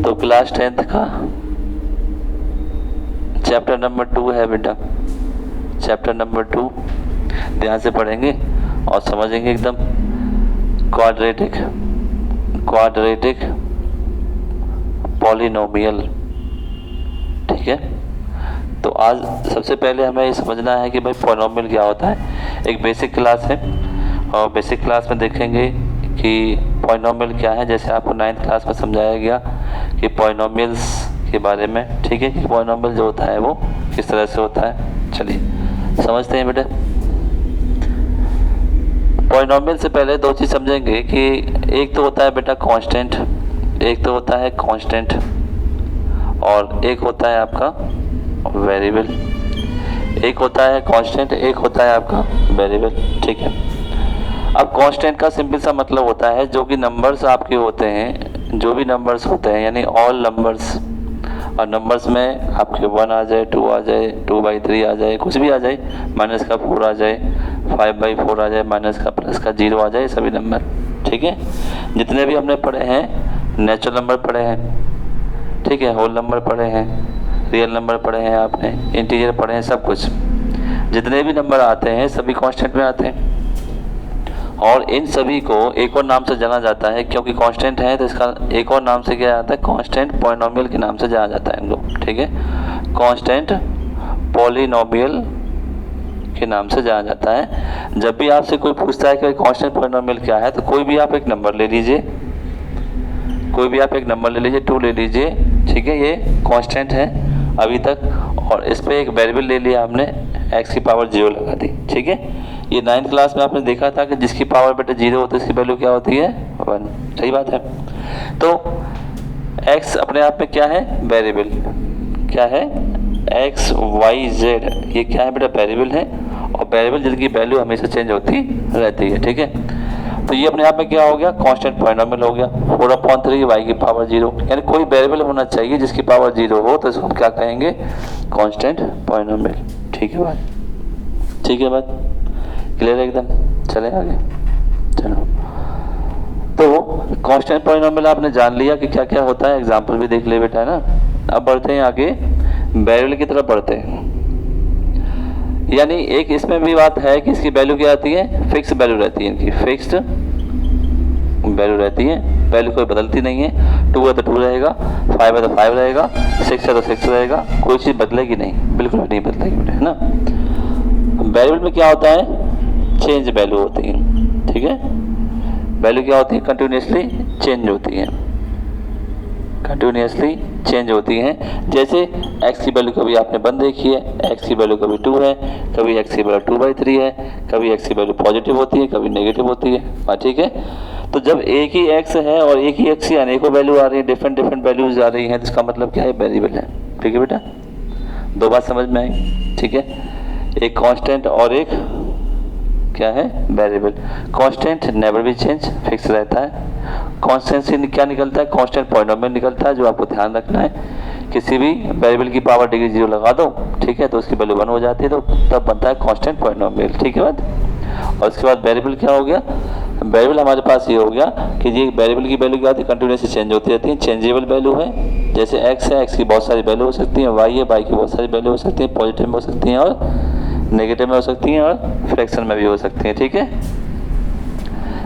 तो class 10th का chapter number 2 है बेटा, चैप्टर नंबर 2 ध्यान से पढ़ेंगे और समझेंगे एकदम। क्वाड्रेटिक पॉलिनोमियल, ठीक है। तो आज सबसे पहले हमें ये समझना है कि भाई पॉलिनोमियल क्या होता है। एक बेसिक क्लास है और बेसिक क्लास में देखेंगे कि पॉलिनोमियल क्या है। जैसे आपको 9th क्लास में समझाया गया कि पॉलिनोमियल्स के बारे में, ठीक है, कि पॉलिनोमियल जो होता है वो किस तरह से होता है। चलिए समझते हैं बेटा। पॉलिनोमियल से पहले दो चीज़ समझेंगे कि एक तो होता है बेटा कांस्टेंट, एक तो होता है कांस्टेंट और एक होता है आपका वेरिएबल। एक होता है कांस्टेंट, एक होता है आपका वेरिएबल, ठीक है। अब कांस्टेंट का सिंपल सा मतलब होता है जो कि नंबर्स आपके होते हैं, जो भी नंबर्स होते हैं यानी ऑल नंबर्स, और नंबर्स में आपके 1 आ जाए, 2 आ जाए, 2/3 आ जाए, कुछ भी आ जाए, -4 आ जाए, 5/4 आ जाए, माइनस का प्लस का 0 आ जाए, सभी नंबर, ठीक है। जितने भी हमने पढ़े हैं, नेचुरल नंबर पढ़े हैं, ठीक है, होल नंबर पढ़े हैं, रियल नंबर पढ़े हैं आपने, इंटीजर पढ़े हैं, सब कुछ जितने भी नंबर आते हैं सभी कांस्टेंट में आते हैं। और इन सभी को एक और नाम से जाना जाता है, क्योंकि कांस्टेंट है तो इसका एक और नाम से क्या आता है, कांस्टेंट पॉलिनोमियल के नाम से जाना जाता है इनको, ठीक है। कांस्टेंट पॉलिनोमियल के नाम से जाना जाता है। जब भी आपसे कोई पूछता है कि कांस्टेंट पॉलिनोमियल क्या है, तो कोई भी आप एक नंबर ले लीजिए, कोई भी आप एक नंबर ले लीजिए, 2 ले लीजिए, ठीक है, ये कांस्टेंट है अभी तक। और इस पर एक वेरिएबल ले लिया हमने, x की पावर 0 लगा दी, ठीक है। ये 9th क्लास में आपने देखा था कि जिसकी पावर बेटा 0 होती है इसकी वैल्यू क्या होती है, 1, सही बात है। तो x अपने आप में क्या है, वेरिएबल, क्या है, x y z, ये क्या है बेटा, वेरिएबल है। और वेरिएबल जिनकी वैल्यू हमेशा चेंज होती रहती है, ठीक है। तो ये अपने आप में क्या हो गया, कांस्टेंट पॉलिनोमियल हो गया। 4/3 y की पावर 0, यानी कोई वेरिएबल होना चाहिए जिसकी पावर 0 हो, तो इसको हम क्या कहेंगे, कांस्टेंट पॉलिनोमियल, ठीक है बात, ठीक है बात, क्लियर एकदम। चले आगे, चलो। तो कांस्टेंट पॉलिनोमियल आपने जान लिया कि क्या क्या होता है, एग्जाम्पल भी देख ले बेटा, है ना। अब बढ़ते हैं आगे, वेरिएबल की तरफ बढ़ते हैं। यानी एक इसमें भी बात है कि इसकी वैल्यू क्या आती है, फिक्स वैल्यू रहती है, इनकी फिक्स्ड वैल्यू रहती है, वैल्यू कोई बदलती नहीं है। 2 है तो 2 रहेगा, 5 है तो 5 रहेगा, 6 है तो 6 रहेगा, कोई चीज़ बदलेगी नहीं, बिल्कुल भी नहीं बदलेगी, है ना। वेरिएबल में क्या होता है, चेंज वैल्यू होती है, ठीक है। वैल्यू क्या होती है, कंटिन्यूसली चेंज होती है, कंटिन्यूसली चेंज होती हैं। जैसे x की वैल्यू कभी आपने 1 देखी है, x की वैल्यू कभी 2 है, कभी x की वैल्यू 2/3 है, कभी x की वैल्यू पॉजिटिव होती है, कभी नेगेटिव होती है, ठीक है। तो जब एक ही x है और एक ही x की अनेकों वैल्यू आ रही है, डिफरेंट वैल्यूज आ रही हैं, तो इसका मतलब क्या है, वेरिएबल है, ठीक है बेटा। 2 बात समझ में आई, ठीक है। एक कांस्टेंट और एक क्या है, वेरिएबल। कांस्टेंट नेवर भी चेंज, फिक्स रहता है। कांस्टेंट से क्या निकलता है, कांस्टेंट पॉलिनोमियल निकलता है। जो आपको ध्यान रखना है, किसी भी वेरिएबल की पावर डिग्री 0 लगा दो, ठीक है, तो उसकी वैल्यू 1 हो जाती है, तो तब बनता है कांस्टेंट पॉलिनोमियल, ठीक है बात। और उसके बाद वेरिएबल क्या हो गया, वेरिएबल हमारे पास ये हो गया कि ये वेरिएबल की वैल्यू क्या होती है, कंटिन्यूसली चेंज होती रहती है, चेंजेबल वैल्यू है। जैसे x है, x की बहुत सारी वैल्यू हो सकती है, y है, y की बहुत सारी वैल्यू हो सकती है, पॉजिटिव में हो सकती हैं और नेगेटिव में हो सकती हैं और फ्रैक्शन में भी हो सकती हैं, ठीक है।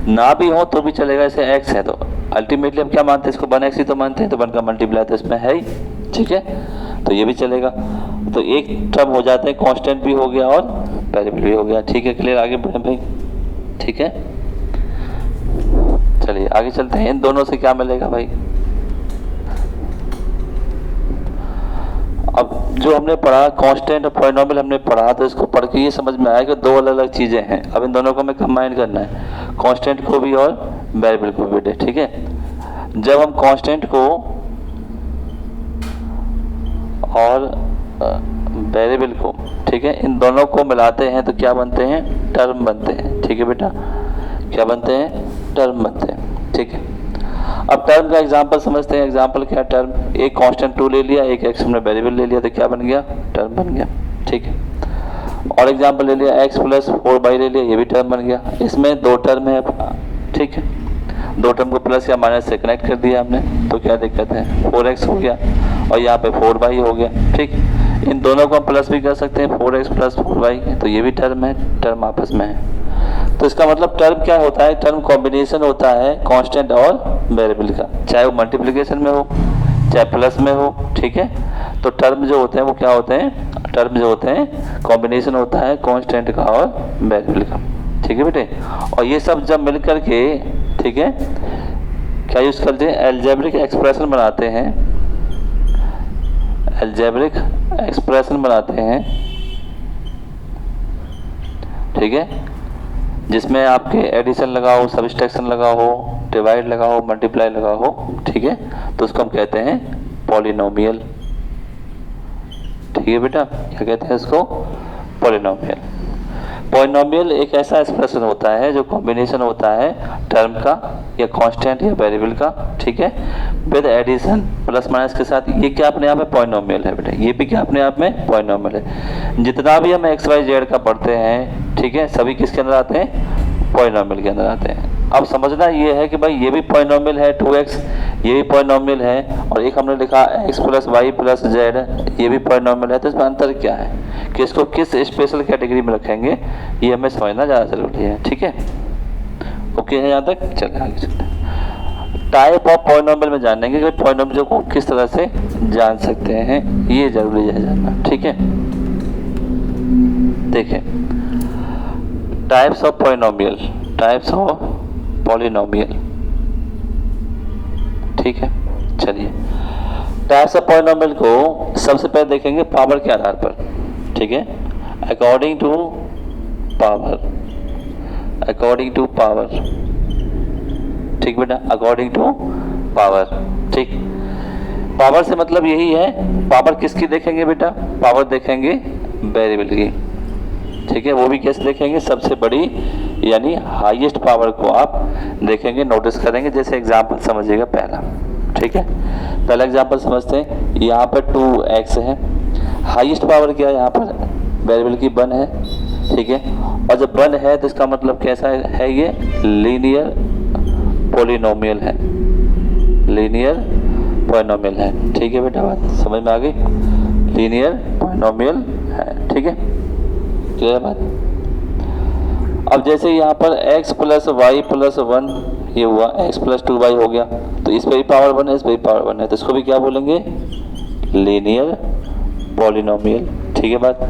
ना भी हो तो भी चलेगा, जैसे x है तो अल्टीमेटली हम क्या मानते हैं, इसको 1x ही तो मानते हैं, तो 1 का मल्टीप्लाई तो इसमें है ही, ठीक है, तो ये भी चलेगा। तो एक टर्म हो जाता है, कांस्टेंट भी हो गया और वेरिएबल भी हो गया, ठीक है, क्लियर। आगे बढ़े भाई, ठीक है, चलिए आगे चलते हैं। इन दोनों से क्या मिलेगा भाई, अब जो हमने पढ़ा कांस्टेंट और पॉलिनोमियल हमने पढ़ा, तो इसको पढ़ के ये समझ में आया कि 2 अलग अलग चीज़ें हैं। अब इन दोनों को हमें कंबाइन करना है, कांस्टेंट को भी और वेरिएबल को भी, ठीक है। जब हम कांस्टेंट को और वेरिएबल को, ठीक है, इन दोनों को मिलाते हैं तो क्या बनते हैं, टर्म बनते हैं, ठीक है बेटा, क्या बनते हैं, टर्म बनते हैं, ठीक है। अब टर्म का एग्जांपल समझते हैं। एग्जांपल क्या है, टर्म, एक कांस्टेंट 2 ले लिया, एक x हमने वेरिएबल ले लिया, तो क्या बन गया, टर्म बन गया, ठीक है। और एग्जांपल ले लिया x + 4y ले लिया, ये भी टर्म बन गया। इसमें 2 टर्म है, ठीक है, दो टर्म को प्लस या माइनस से कनेक्ट कर दिया हमने, तो क्या दिक्कत है, 4x हो गया और यहाँ पे 4y हो गया। ठीक, इन दोनों को हम प्लस भी कर सकते हैं, 4x प्लस 4y, तो ये भी टर्म है, टर्म आपस में है। तो इसका मतलब टर्म क्या होता है, टर्म कॉम्बिनेशन होता है कांस्टेंट और वेरिएबल का, चाहे वो मल्टीप्लिकेशन में हो चाहे प्लस में हो। ठीक है, तो टर्म जो होते हैं वो क्या होते हैं, टर्म जो होते हैं कॉम्बिनेशन होता है कांस्टेंट का और वेरिएबल का। ठीक है बेटे, और ये सब जब मिल करके, ठीक है, क्या यूज करते हैं, अलजेब्रिक एक्सप्रेशन बनाते हैं, अलजेब्रिक एक्सप्रेशन बनाते हैं। ठीक है, जिसमें आपके एडिशन लगा हो, सब्सट्रैक्शन लगा हो, डिवाइड लगा हो, मल्टीप्लाई लगा हो। ठीक है, तो उसको हम कहते हैं पॉलिनोमियल। ठीक है बेटा, क्या कहते हैं इसको, पॉलिनोमियल। पॉलिनोमियल एक ऐसा एक्सप्रेशन होता है जो कॉम्बिनेशन होता है टर्म का या कांस्टेंट या वेरिएबल का। ठीक है, विद एडिशन प्लस माइनस के साथ। ये क्या अपने आप में पॉलिनोमियल है बेटा, ये भी क्या अपने आप में पॉलिनोमियल है। जितना भी हम एक्स वाई जेड का पढ़ते हैं, ठीक है, सभी किसके अंदर आते हैं, पॉलिनोमियल के अंदर आते हैं। अब समझना ये है कि भाई ये भी पॉलिनोमियल है 2x, ये भी पॉलिनोमियल है, और एक हमने लिखा x plus y plus z, ये भी पॉलिनोमियल है। तो इसमें अंतर क्या है कि इसको किस स्पेशल कैटेगरी में रखेंगे, ये हमें समझना ज़्यादा जरूरी है। ठीक है, ओके है यहाँ तक, चले आगे चलते हैं। टाइप ऑफ पॉलिनोमियल में जानेंगे कि पॉलिनोमियल को किस तरह से जान सकते हैं, ये जरूरी है जानना। ठीक है, देखिए types of polynomial, types of polynomial. ठीक है, चलिए टाइप्स ऑफ पॉलिनोमियल को सबसे पहले देखेंगे पावर के आधार पर। ठीक है, according to power, according to power. ठीक बेटा, अकॉर्डिंग टू पावर। ठीक, पावर से मतलब यही है, पावर किसकी देखेंगे बेटा, पावर देखेंगे वेरिएबल की। ठीक है, वो भी कैसे देखेंगे, सबसे बड़ी यानी हाईएस्ट पावर को आप देखेंगे, नोटिस करेंगे। जैसे एग्जांपल समझिएगा पहला। ठीक है, पहला एग्जांपल समझते हैं। यहाँ पर 2x है, हाईएस्ट पावर क्या है यहाँ पर, वेरिएबल की 1 है। ठीक है, और जब 1 है तो इसका मतलब कैसा है, ये लीनियर पॉलिनोमियल है, लीनियर पॉलिनोमियल है। ठीक है बेटा, बात समझ में आ गई, लीनियर पॉलिनोमियल है। ठीक है, क्लियर बात। अब जैसे यहाँ पर x प्लस वाई प्लस 1 ये हुआ, x प्लस 2y हो गया, तो इस पे भी पावर 1 है, इस पे भी पावर 1 है, तो इसको भी क्या बोलेंगे, लीनियर पॉलिनोमियल। ठीक है बात।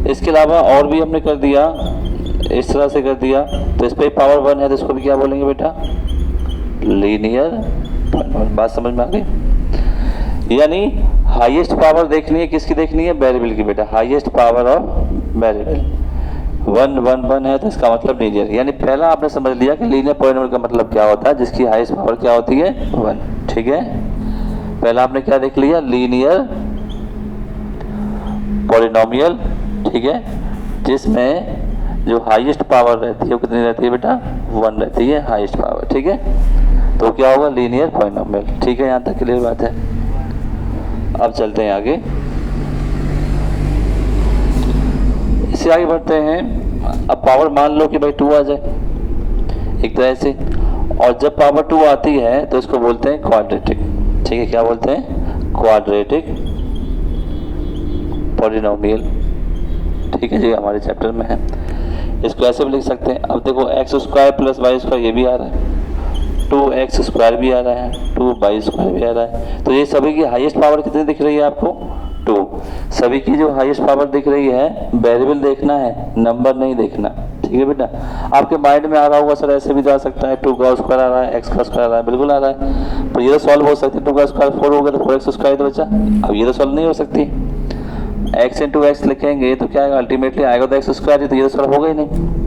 इसके अलावा और भी हमने कर दिया, इस तरह से कर दिया, तो इस पे पावर 1 है, तो इसको भी क्या बोलेंगे बेटा, लीनियर पॉलिनोमियल। बात समझ में आ गई। यानी हाईएस्ट पावर देखनी है, किसकी देखनी है, वेरिएबल की बेटा, हाईएस्ट पावर ऑफ वेरिएबल। 1 1 1 है, तो इसका मतलब लीनियर। यानी पहला आपने समझ लिया कि लीनियर पॉलिनोमियल का मतलब क्या होता है, जिसकी हाईएस्ट पावर क्या होती है, 1। ठीक है, पहला आपने क्या देख लिया, लीनियर पॉलिनोमियल। ठीक है, जिसमें जो हाईएस्ट पावर रहती है वो कितनी रहती है बेटा, 1 रहती है हाईएस्ट पावर। ठीक है, तो क्या होगा, लीनियर पॉलिनोमियल। ठीक है, यहाँ तक क्लियर बात है। अब चलते हैं आगे, इससे आगे बढ़ते हैं। अब पावर मान लो कि भाई 2 आ जाए एक तरह से, और जब पावर 2 आती है तो इसको बोलते हैं क्वाड्रेटिक। ठीक है, क्या बोलते हैं, क्वाड्रेटिक पॉलिनोमियल। ठीक है जी, हमारे चैप्टर में है। इसको ऐसे भी लिख सकते हैं। अब देखो x square plus y square ये भी आ रहा है, 2x स्क्वायर भी आ रहा है, 2y स्क्वायर भी आ रहा है। तो ये सभी की हाईएस्ट पावर कितनी दिख रही है आपको, 2। सभी की जो हाईएस्ट पावर दिख रही है, वेरिएबल देखना है, नंबर नहीं देखना। ठीक है बेटा, आपके माइंड में आ रहा होगा सर ऐसे भी जा सकता है, 2 का स्क्वायर आ रहा है, x का स्क्वायर आ रहा है, बिल्कुल आ रहा है, पर ये तो सॉल्व हो सकती है। 2 का स्क्वायर 4 हो गया तो 4x स्क्वायर तो बचा। अब ये तो सॉल्व नहीं हो सकती, x इंटू एक्स लिखेंगे तो क्या आएगा, अल्टीमेटली आएगा तो x स्क्वायर, तो ये तो सॉल्व होगा ही नहीं।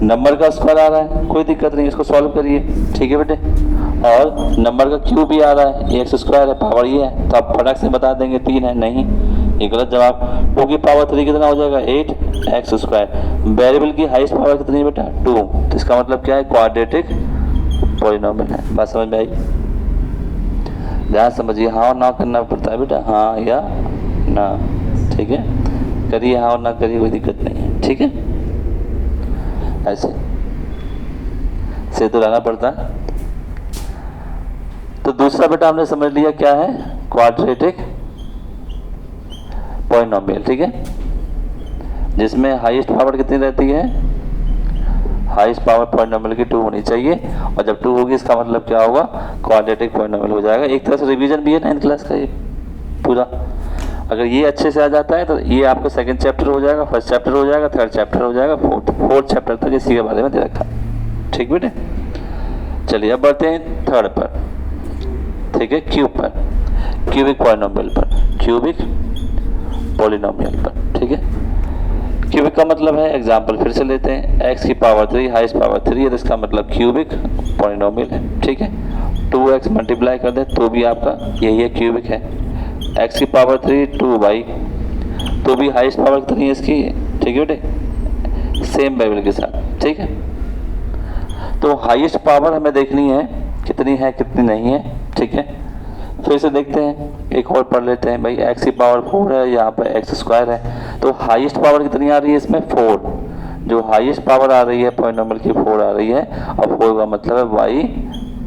नंबर का स्क्वायर आ रहा है, कोई दिक्कत नहीं, इसको सॉल्व करिए। ठीक है बेटे, और नंबर का क्यूब भी आ रहा है, ये x स्क्वायर है, पावर ये है, तो आप फटाक से बता देंगे 3 है। नहीं, ये गलत जवाब। 2 की पावर 3 कितना हो जाएगा, 8x स्क्वायर। वेरिएबल की हाईएस्ट पावर कितनी है बेटा, 2। तो इसका मतलब क्या है, क्वाड्रेटिक पॉलिनोमियल है। बात समझ में आई, ध्यान समझिए, हाँ और ना करना पड़ता है बेटा, हाँ या ना। ठीक है, करिए हाँ और ना करिए, कोई दिक्कत नहीं है। ठीक है, ऐसे से तो रहना पड़ता है। तो दूसरा बेटा हमने समझ लिया क्या है, क्वाड्रेटिक पॉलिनोमियल, ठीक है, जिसमें हाईएस्ट पावर कितनी रहती है, हाईएस्ट पावर पॉलिनोमियल की 2 होनी चाहिए, और जब 2 होगी इसका मतलब क्या होगा, क्वाड्रेटिक पॉलिनोमियल हो जाएगा। एक तरह से रिवीजन भी है 9th क्लास का ये पूरा। अगर ये अच्छे से आ जाता है तो ये आपका सेकंड चैप्टर हो जाएगा, फर्स्ट चैप्टर हो जाएगा, थर्ड चैप्टर हो जाएगा, फोर्थ चैप्टर तक इसी के बारे में दे रखा। ठीक बेटे, चलिए अब बढ़ते हैं थर्ड पर, ठीक है, क्यूब पर, क्यूबिक पॉलिनोमियल पर, क्यूबिक पॉलिनोमियल पर, ठीक है। क्यूबिक का मतलब है, एग्जाम्पल फिर से लेते हैं, x की पावर 3 हाईएस्ट पावर 3 है, तो इसका मतलब क्यूबिक पॉलिनोमियल है, ठीक है। 2x मल्टीप्लाई कर दे तो भी आपका यही है, क्यूबिक है। x की पावर 3 2y, तो भी हाईएस्ट पावर कितनी है इसकी, ठीक है बेटे, सेम वेरिएबल के साथ, ठीक है। तो हाईएस्ट पावर हमें देखनी है कितनी है कितनी नहीं है, ठीक है। फिर से देखते हैं, एक और पढ़ लेते हैं भाई, x की पावर 4 है, यहाँ पर x स्क्वायर है, तो हाईएस्ट पावर कितनी आ रही है इसमें 4, जो हाईएस्ट पावर आ रही है पॉलिनोमियल की 4 आ रही है, और 4 का मतलब है y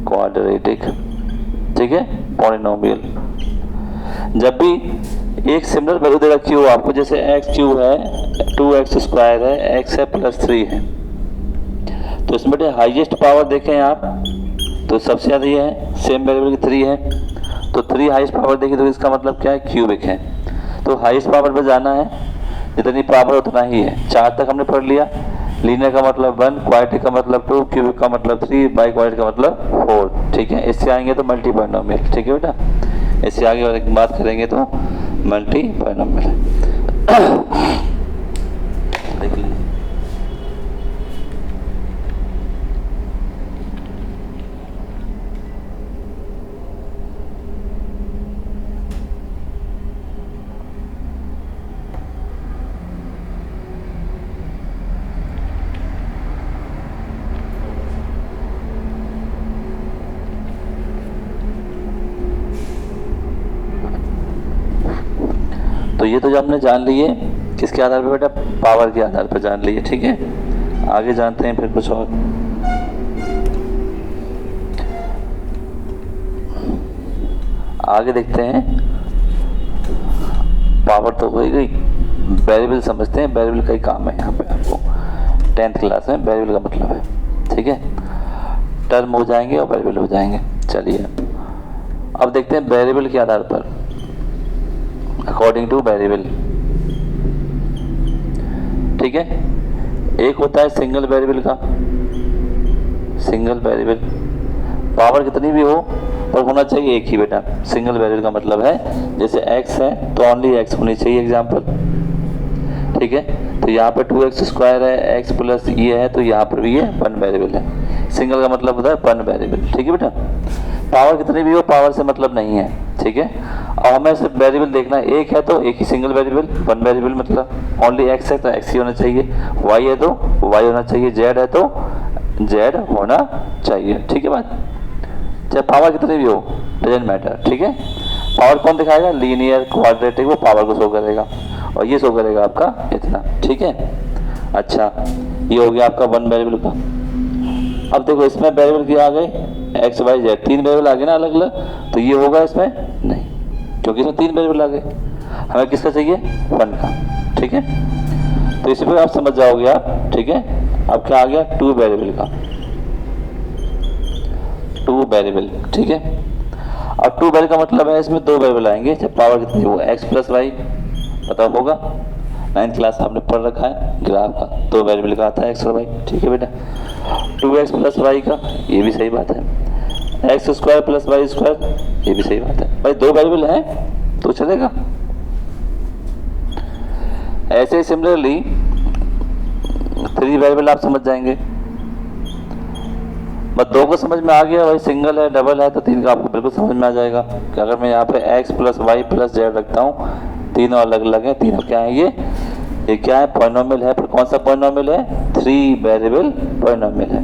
क्वाड्रेटिक, ठीक है, पॉलिनोमियल। जब भी एक सिमिलर वैल्यू दे रखी हो आपको, जैसे x क्यूब है, 2x स्क्वायर है, x है प्लस 3 है, तो इसमें बेटे हाईएस्ट पावर देखें आप तो सबसे ज़्यादा ये है, सेम वेरिएबल की 3 है, तो 3 हाईएस्ट पावर देखिए तो इसका मतलब क्या है, क्यूबिक है। तो हाईएस्ट पावर पे जाना है, जितनी पावर उतना ही है। 4 तक हमने पढ़ लिया, लीनियर का मतलब 1, क्वाड्रेटिक का मतलब 2, क्यूबिक का मतलब 3, बाई क्वाड्रेटिक का मतलब 4, ठीक है। इससे आएंगे तो मल्टी पॉलिनोमियल, ठीक है बेटा, इससे आगे बात करेंगे तो मल्टी पॉलिनोमियल। देख लीजिए, तो ये तो जो हमने जान लिए किसके आधार पर बेटा, पावर के आधार पर जान लिए, ठीक है। आगे जानते हैं फिर कुछ और। आगे देखते हैं, पावर तो हो गई, वेरिएबल समझते हैं, वेरिएबल का ही काम है यहाँ पे आपको 10th क्लास में, वेरिएबल का मतलब है, ठीक है। टर्म हो जाएंगे और वेरिएबल हो जाएंगे। चलिए अब देखते हैं वेरिएबल के आधार पर, अकॉर्डिंग टू वेरिएबल, ठीक है। एक होता है सिंगल वेरिएबल का, सिंगल वेरिएबल, पावर कितनी भी हो पर होना चाहिए एक ही बेटा। सिंगल वेरिएबल का मतलब है जैसे x है तो ओनली x होनी चाहिए, एग्जांपल, ठीक है। तो यहाँ पे 2x स्क्वायर है, x प्लस ये है, तो यहाँ पर भी ये 1 वेरिएबल है। सिंगल का मतलब होता है 1 वेरिएबल, ठीक है बेटा। पावर कितनी भी हो, पावर से मतलब नहीं है, ठीक है। और हमें सिर्फ वेरिएबल देखना है, एक है तो एक ही सिंगल वेरिएबल, 1 वेरिएबल मतलब ओनली x है तो x ही होना चाहिए, y है तो y होना चाहिए, z है तो z होना चाहिए, ठीक है बात। चाहे पावर कितनी भी हो, डजंट मैटर, ठीक है। पावर कौन दिखाएगा, लीनियर क्वाड्रेटिक, वो पावर को शो करेगा, और ये शो करेगा आपका इतना, ठीक है। अच्छा, ये हो गया आपका 1 वेरिएबल का। अब देखो इसमें वेरिएबल क्या आ गए, एक्स वाई जेड, 3 वेरिएबल आ गए ना अलग अलग, तो ये होगा इसमें नहीं, क्योंकि इसमें 3 वेरिएबल आ गए। हमें किसका चाहिए, 1 का, ठीक है। तो इसी पर आप समझ जाओगे आप, ठीक है। अब क्या आ गया, 2 वेरिएबल का, 2 वेरिएबल, ठीक है। और 2 वेरिएबल का मतलब है इसमें 2 वेरिएबल आएंगे, जब पावर कितनी हो, x प्लस वाई, पता होगा 9th क्लास आपने पढ़ रखा है, ग्राफ का 2 वेरिएबल का आता है x और y, ठीक है बेटा। 2x प्लस वाई का, ये भी सही बात है, x square plus y square, ये भी सही बात है भाई, 2 वेरिएबल हैं तो चलेगा। ऐसे ही सिमिलरली 3 वेरिएबल आप समझ जाएंगे, बस 2 को समझ में आ गया भाई, सिंगल है डबल है, तो 3 का आपको बिल्कुल समझ में आ जाएगा कि अगर मैं यहाँ पे x plus y plus z रखता हूँ, तीनों अलग अलग है, तीनों क्या है, ये क्या है, पॉलिनोमियल है, पर कौन सा पॉलिनोमियल है, 3 वेरिएबल पॉलिनोमियल है,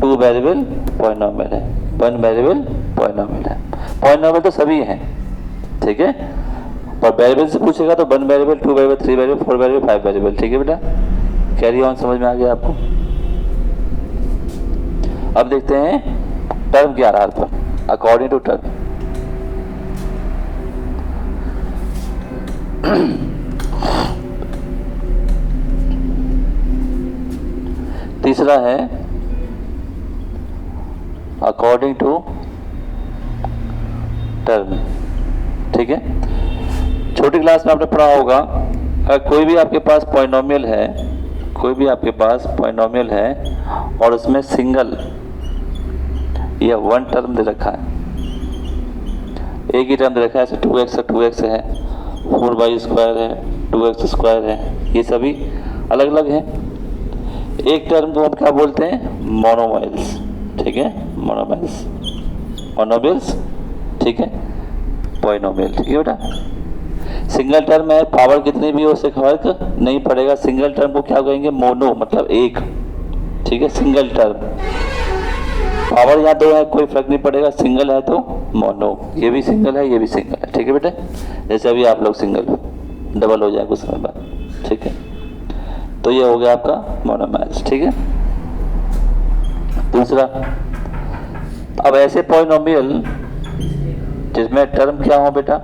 2 वेरिएबल पॉलिनोमियल है, 1 वेरिएबल पॉलिनोमियल है। पॉलिनोमियल तो सभी हैं, ठीक है, पर वेरिएबल से पूछेगा तो 1 variable, 2 variable, 3 variable, 4 variable, 5 variable, ठीक है बेटा। कैरी ऑन, समझ में आ गया आपको। अब देखते हैं टर्म के आधार पर, अकॉर्डिंग टू टर्म। तीसरा है अकॉर्डिंग टू टर्म। ठीक है, छोटी क्लास में आपने पढ़ा होगा, अगर कोई भी आपके पास पॉलिनोमियल है, कोई भी आपके पास पॉलिनोमियल है और उसमें सिंगल या वन टर्म दे रखा है, एक ही टर्म दे रखा है, जैसे 2x है, 2x है, 4y² है, 2x² है, ये सभी अलग अलग है। एक टर्म को हम क्या बोलते हैं? मोनोमाइल्स। ठीक है, मोनोमाइल्स, मोनोमियल्स। ठीक है, पॉलिनोमियल। ठीक है बेटा, सिंगल टर्म है, पावर कितनी भी हो उससे फर्क नहीं पड़ेगा। सिंगल टर्म को क्या कहेंगे? मोनो, मतलब एक। ठीक है, सिंगल टर्म, पावर यहाँ दो है, कोई फर्क नहीं पड़ेगा। सिंगल है तो मोनो, ये भी सिंगल है, ये भी सिंगल है। ठीक है बेटे, जैसे अभी आप लोग सिंगल हो, डबल हो जाए कुछ समय बाद। ठीक है, तो ये हो गया आपका मोनोमाइल्स। ठीक है, दूसरा, अब ऐसे पॉलिनोमियल जिसमें टर्म क्या हो बेटा?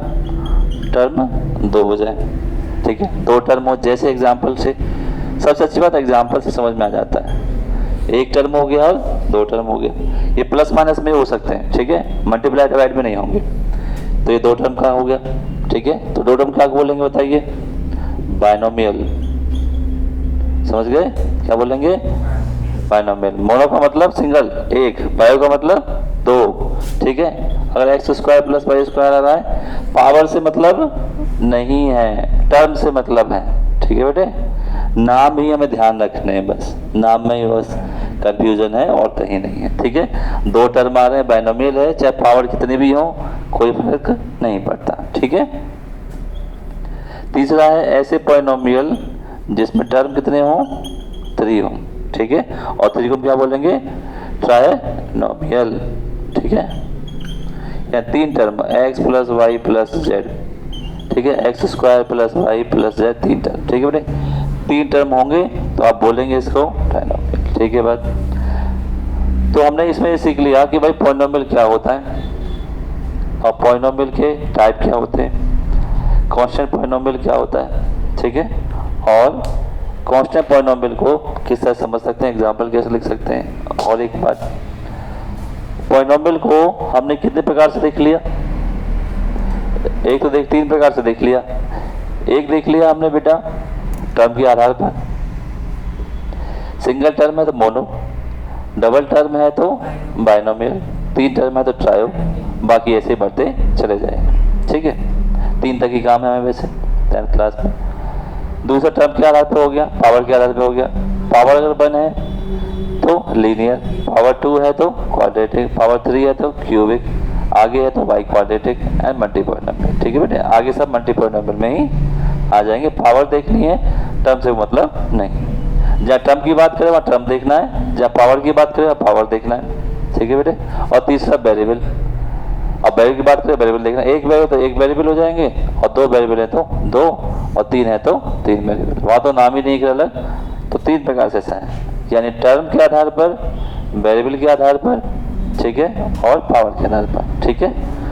टर्म दो हो जाए। ठीक है, दो टर्म हो, जैसे एग्जाम्पल से, सबसे अच्छी बात एग्जाम्पल से समझ में आ जाता है। एक टर्म हो गया और दो टर्म हो गया, ये प्लस माइनस में हो सकते हैं। ठीक है, मल्टीप्लाई डिवाइड में नहीं होंगे। तो ये दो टर्म का हो गया। ठीक है, तो दो टर्म क्या बोलेंगे बताइए? बाइनोमियल। समझ गए क्या बोलेंगे? बाइनोमियल। मोनो का मतलब सिंगल, एक। बायो का मतलब दो। ठीक है, अगर x² + y² आ रहा है, पावर से मतलब नहीं है, टर्म से मतलब है। ठीक है बेटे, नाम ही हमें ध्यान रखने हैं, बस नाम में ही बस कंफ्यूजन है और कहीं नहीं है। ठीक है, दो टर्म आ रहे हैं, बाइनोमियल है, चाहे पावर कितनी भी हो कोई फर्क नहीं पड़ता। ठीक है, तीसरा है ऐसे पॉलिनोमियल जिसमें टर्म कितने हो? 3 हो। ठीक है, और 3 को क्या बोलेंगे? ट्राइनोमियल। ठीक है, या 3 टर्म, x + y + z। ठीक है, x² + y + z, 3 टर्म। ठीक है बेटे, 3 टर्म होंगे तो आप बोलेंगे इसको ट्राइनोमियल। ठीक है बात, तो हमने इसमें ये सीख लिया कि भाई पॉलिनोमियल क्या होता है और पॉलिनोमियल के टाइप क्या होते हैं, कांस्टेंट पॉलिनोमियल क्या होता है। ठीक है, और कांस्टेंट पॉलिनोमियल को किस तरह समझ सकते हैं, एग्जाम्पल कैसे लिख सकते हैं। और एक बात, पॉलिनोमियल को हमने कितने प्रकार से देख लिया? एक तो 3 प्रकार से देख लिया। एक देख लिया हमने बेटा टर्म के आधार पर, सिंगल टर्म है तो मोनो, डबल टर्म है तो बाइनोमियल, 3 टर्म है तो ट्रायो, बाकी ऐसे बढ़ते चले जाएंगे। ठीक है, 3 तक ही काम है हमें वैसे 10th क्लास में। दूसरा टर्म के आधार पर हो गया, पावर के आधार पर हो गया। पावर अगर 1 है तो लीनियर, पावर 2 है तो क्वाड्रेटिक, पावर 3 है तो क्यूबिक, आगे है तो बाई क्वाड्रेटिक एंड मल्टीपॉलिनोमियल। ठीक है बेटे, आगे सब मल्टीपॉलिनोमियल में ही आ जाएंगे। पावर देखनी है, टर्म से मतलब नहीं। जहाँ टर्म की बात करें वहाँ टर्म देखना है, जहाँ पावर की बात करें वहाँ पावर देखना है। ठीक है बेटे, और तीसरा वेरिएबल। अब वेरिएबल की बात करें, वेरिएबल देखना, एक वेरिएबल तो एक वेरिएबल हो जाएंगे, और 2 वेरिएबल है तो 2, और 3 है तो 3 वेरिएबल। वहाँ तो नाम ही नहीं कर अलग। तो 3 प्रकार से ऐसा है, यानी टर्म के आधार पर, वेरिएबल के आधार पर, ठीक है, और पावर के आधार पर। ठीक है।